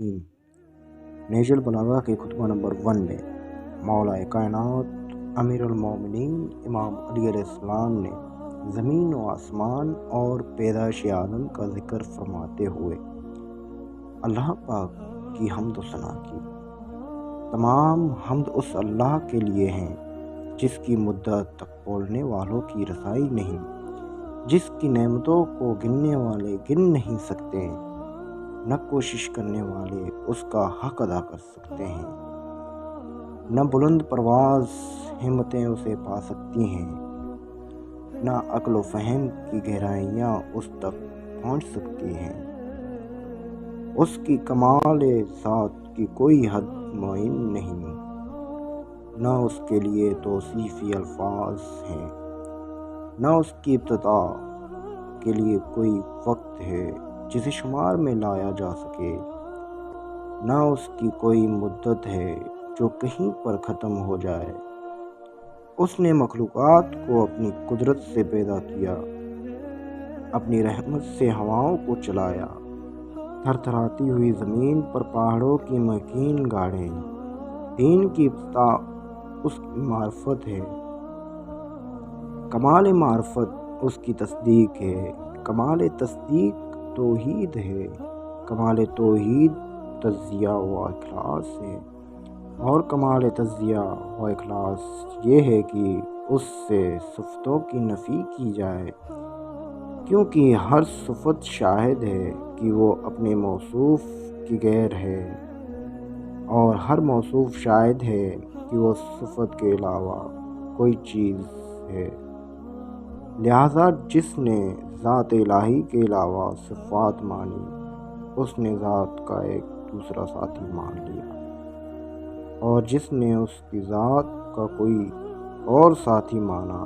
الرحیم۔ نہج البلاغہ کے خطبہ نمبر 1 میں مولا کائنات امیر المومنین امام علی علیہ السلام نے زمین و آسمان اور پیدائش عالم کا ذکر فرماتے ہوئے اللہ پاک کی حمد و ثنا کی۔ تمام حمد اس اللہ کے لیے ہیں جس کی مدت تک بولنے والوں کی رسائی نہیں، جس کی نعمتوں کو گننے والے گن نہیں سکتے، نہ کوشش کرنے والے اس کا حق ادا کر سکتے ہیں، نہ بلند پرواز ہمتیں اسے پا سکتی ہیں، نہ عقل و فہم کی گہرائیاں اس تک پہنچ سکتی ہیں۔ اس کی کمال ذات کی کوئی حد معین نہیں، نہ اس کے لیے توصیفی الفاظ ہیں، نہ اس کی ابتدا کے لیے کوئی وقت ہے جسے شمار میں لایا جا سکے، نہ اس کی کوئی مدت ہے جو کہیں پر ختم ہو جائے۔ اس نے مخلوقات کو اپنی قدرت سے پیدا کیا، اپنی رحمت سے ہواؤں کو چلایا، تھر تھراتی ہوئی زمین پر پہاڑوں کی مکین گاڑیں۔ دین کی ابتدا اس کی معرفت ہے، کمال معرفت اس کی تصدیق ہے، کمال تصدیق توحید ہے، کمال توحید تجزیہ و اخلاص ہے، اور کمال تجزیہ و اخلاص یہ ہے کہ اس سے صفتوں کی نفی کی جائے، کیونکہ ہر صفت شاہد ہے کہ وہ اپنے موصوف کی غیر ہے، اور ہر موصوف شاہد ہے کہ وہ صفت کے علاوہ کوئی چیز ہے۔ لہٰذا جس نے ذات الہی کے علاوہ صفات مانی، اس نے ذات کا ایک دوسرا ساتھی مان لیا، اور جس نے اس کی ذات کا کوئی اور ساتھی مانا،